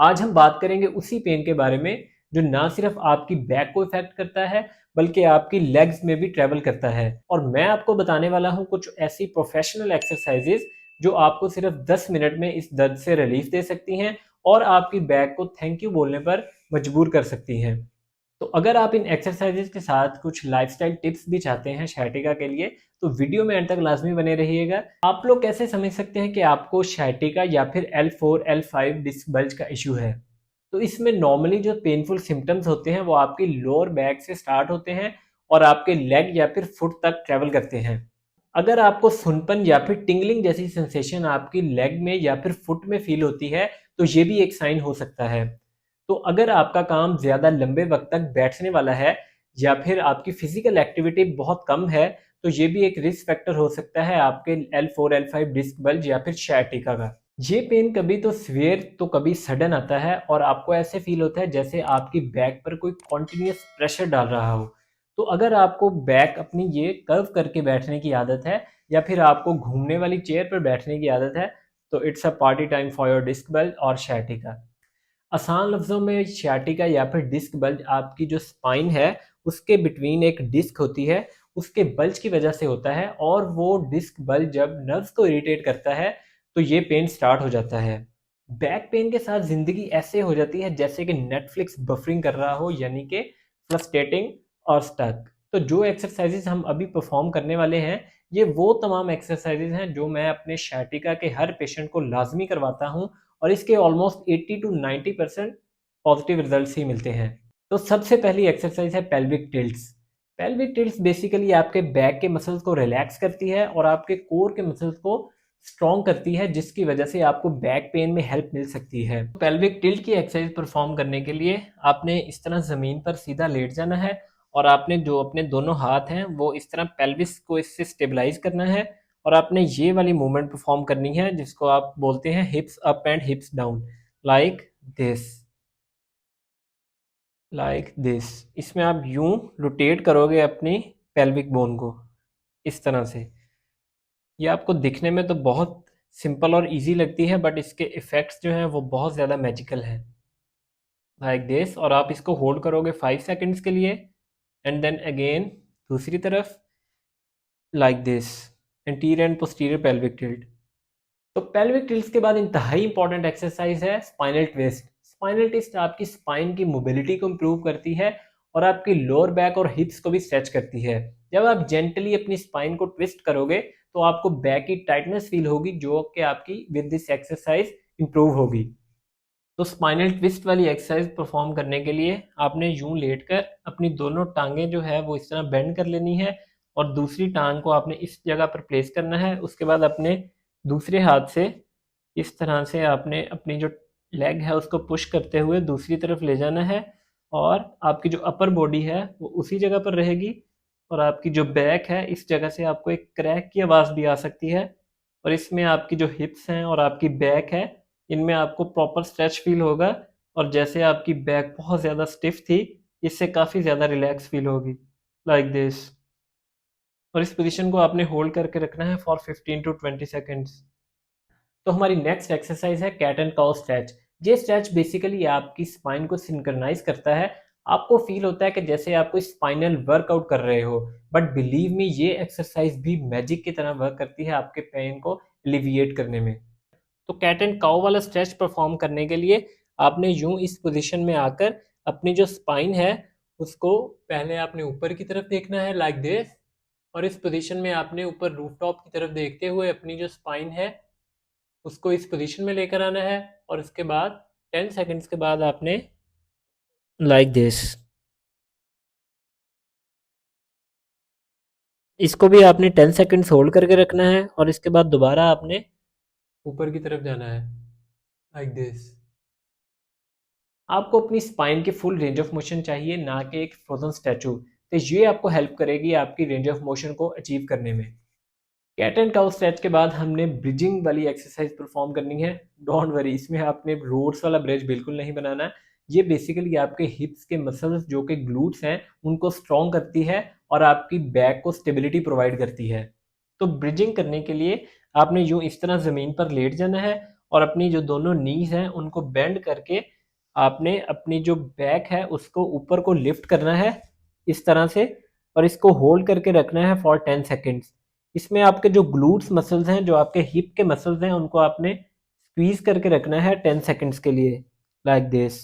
आज हम बात करेंगे उसी पेन के बारे में जो ना सिर्फ आपकी बैक को इफेक्ट करता है बल्कि आपकी लेग्स में भी ट्रेवल करता है। और मैं आपको बताने वाला हूं कुछ ऐसी प्रोफेशनल एक्सरसाइजेज जो आपको सिर्फ 10 मिनट में इस दर्द से रिलीफ दे सकती हैं और आपकी बैक को थैंक यू बोलने पर मजबूर कर सकती हैं। तो अगर आप इन एक्सरसाइजेज के साथ कुछ लाइफस्टाइल टिप्स भी चाहते हैं sciatica के लिए तो वीडियो में अंत तक लाजमी बने रहिएगा। आप लोग कैसे समझ सकते हैं कि आपको sciatica या फिर L4 L5 डिस्क बल्ज का इशू है। तो इसमें नॉर्मली जो पेनफुल सिम्टम्स होते हैं वो आपकी लोअर बैक से स्टार्ट होते हैं और आपके लेग या फिर फुट तक ट्रेवल करते हैं। अगर आपको सुनपन या फिर टिंगलिंग जैसी सेंसेशन आपकी लेग में या फिर फुट में फील होती है तो ये भी एक साइन हो सकता है। तो अगर आपका काम ज़्यादा लंबे वक्त तक बैठने वाला है या फिर आपकी फिजिकल एक्टिविटी बहुत कम है तो ये भी एक रिस्क फैक्टर हो सकता है आपके L4 L5 डिस्क बल्ज या फिर sciatica का। ये पेन कभी तो सीवियर तो कभी सडन आता है और आपको ऐसे फील होता है जैसे आपकी बैक पर कोई कॉन्टिन्यूस प्रेशर डाल रहा हो। तो अगर आपको बैक अपनी ये कर्व करके बैठने की आदत है या फिर आपको घूमने वाली चेयर पर बैठने की आदत है तो it's a party time for your disc bulge और sciatica। आसान लफ्ज़ों में sciatica या फिर डिस्क बल्ज आपकी जो स्पाइन है उसके बिटवीन एक डिस्क होती है, उसके बल्ज की वजह से होता है और वो डिस्क बल्ज जब नर्व्स को इरिटेट करता है तो ये पेन स्टार्ट हो जाता है। बैक पेन के साथ ज़िंदगी ऐसे हो जाती है जैसे कि नेटफ्लिक्स बफरिंग कर रहा हो, यानी कि फ्रस्ट्रेटिंग और स्टक। तो जो एक्सरसाइजेज हम अभी परफॉर्म करने वाले हैं ये वो तमाम एक्सरसाइजेज हैं जो मैं अपने sciatica के हर पेशेंट को लाजमी करवाता हूँ और इसके ऑलमोस्ट 80 टू 90% पॉजिटिव रिजल्ट्स ही मिलते हैं। तो सबसे पहली एक्सरसाइज है pelvic tilts. Pelvic tilts basically आपके बैक के मसल्स को रिलैक्स करती है और आपके कोर के मसल्स को स्ट्रॉन्ग करती है जिसकी वजह से आपको बैक पेन में हेल्प मिल सकती है। पेल्विक टिल्ट की एक्सरसाइज परफॉर्म करने के लिए आपने इस तरह ज़मीन पर सीधा लेट जाना है और आपने जो अपने दोनों हाथ हैं वो इस तरह पेल्विस को इससे स्टेबलाइज करना है और आपने ये वाली मूवमेंट परफॉर्म करनी है जिसको आप बोलते हैं हिप्स up and हिप्स down, like this, like this. इसमें आप यूं रोटेट करोगे अपनी पेल्विक बोन को इस तरह से। ये आपको दिखने में तो बहुत सिंपल और इजी लगती है बट इसके इफ़ेक्ट्स जो हैं वो बहुत ज़्यादा मैजिकल हैं, लाइक दिस। और आप इसको होल्ड करोगे 5 सेकंड्स के लिए एंड देन अगेन दूसरी तरफ, like this, anterior and posterior pelvic tilt. तो पेल्विक टिल्ट्स के बाद इंतहाई इंपॉर्टेंट एक्सरसाइज है स्पाइनल ट्विस्ट। स्पाइनल ट्विस्ट आपकी स्पाइन की मोबिलिटी को इम्प्रूव करती है और आपकी लोअर बैक और हिप्स को भी स्ट्रेच करती है। जब आप जेंटली अपनी स्पाइन को ट्विस्ट करोगे तो आपको बैक की टाइटनेस फील होगी जो कि आपकी विद दिस एक्सरसाइज इम्प्रूव होगी। तो स्पाइनल ट्विस्ट वाली एक्सरसाइज परफॉर्म करने के लिए आपने यूं लेटकर अपनी दोनों टांगें जो है वो इस तरह बेंड कर लेनी है और दूसरी टांग को आपने इस जगह पर प्लेस करना है। उसके बाद अपने दूसरे हाथ से इस तरह से आपने अपनी जो लेग है उसको पुश करते हुए दूसरी तरफ ले जाना है और आपकी जो अपर बॉडी है वो उसी जगह पर रहेगी और आपकी जो बैक है इस जगह से आपको एक क्रैक की आवाज़ भी आ सकती है और इसमें आपकी जो हिप्स हैं और आपकी बैक है इनमें आपको प्रॉपर स्ट्रेच फील होगा और जैसे आपकी बैक बहुत ज़्यादा स्टिफ थी इससे काफ़ी ज़्यादा रिलैक्स फील होगी, लाइक दिस। और इस पोजीशन को आपने होल्ड करके रखना है फॉर 15 टू 20 सेकेंड्स। तो हमारी नेक्स्ट एक्सरसाइज है कैट एंड काउ स्ट्रेच। ये स्ट्रेच बेसिकली आपकी स्पाइन को सिंक्रोनाइज करता है। आपको फील होता है कि जैसे आप कोई स्पाइनल वर्कआउट कर रहे हो बट बिलीव मी ये एक्सरसाइज भी मैजिक की तरह वर्क करती है आपके पेन को एलिविएट करने में। तो कैट एंड काउ वाला स्ट्रेच परफॉर्म करने के लिए आपने यूं इस पोजीशन में आकर अपनी जो स्पाइन है उसको पहले आपने ऊपर की तरफ देखना है, लाइक दिस। और इस पोजीशन में आपने ऊपर रूफटॉप की तरफ देखते हुए अपनी जो स्पाइन है उसको इस पोजीशन में लेकर आना है और इसके बाद 10 सेकंड्स के बाद आपने, लाइक दिस, इसको भी आपने 10 सेकंड्स होल्ड करके रखना है और इसके बाद दोबारा आपने ऊपर की तरफ जाना है, लाइक दिस। आपको अपनी स्पाइन की फुल रेंज ऑफ मोशन चाहिए, ना कि एक फ्रोजन स्टैचू। तो ये आपको हेल्प करेगी आपकी रेंज ऑफ मोशन को अचीव करने में। कैट एंड काउ स्ट्रेच के बाद हमने ब्रिजिंग वाली एक्सरसाइज परफॉर्म करनी है। डोंट वरी, इसमें आपने रोड्स वाला ब्रिज बिल्कुल नहीं बनाना है। ये बेसिकली आपके हिप्स के मसल्स जो कि ग्लूट्स हैं उनको स्ट्रॉन्ग करती है और आपकी बैक को स्टेबिलिटी प्रोवाइड करती है। तो ब्रिजिंग करने के लिए आपने यूं इस तरह ज़मीन पर लेट जाना है और अपनी जो दोनों नीज हैं उनको बेंड करके आपने अपनी जो बैक है उसको ऊपर को लिफ्ट करना है इस तरह से, और इसको होल्ड करके रखना है फॉर 10 सेकेंड्स। इसमें आपके जो ग्लूट्स मसल्स हैं, जो आपके हिप के मसल्स हैं, उनको आपने स्क्वीज करके रखना है 10 सेकेंड्स के लिए, लाइक दिस।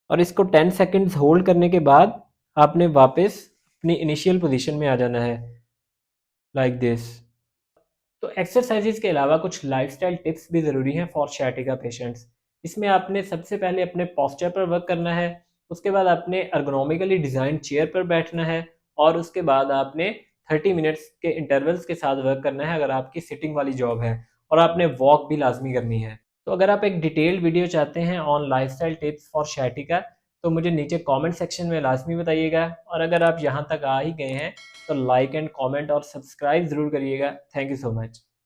और इसको 10 सेकेंड्स होल्ड करने के बाद आपने वापस अपनी इनिशियल पोजीशन में आ जाना है, लाइक दिस। तो एक्सरसाइजेज के अलावा कुछ लाइफस्टाइल टिप्स भी ज़रूरी हैं फॉर sciatica पेशेंट्स। इसमें आपने सबसे पहले अपने पोस्चर पर वर्क करना है, उसके बाद आपने अर्गोनॉमिकली डिज़ाइन चेयर पर बैठना है, और उसके बाद आपने 30 मिनट्स के इंटरवल्स के साथ वर्क करना है अगर आपकी सिटिंग वाली जॉब है, और आपने वॉक भी लाजमी करनी है। तो अगर आप एक डिटेल्ड वीडियो चाहते हैं on lifestyle tips for sciatica, तो मुझे नीचे कमेंट सेक्शन में लाजमी बताइएगा। और अगर आप यहाँ तक आ ही गए हैं तो लाइक एंड कमेंट और सब्सक्राइब ज़रूर करिएगा। Thank you so much.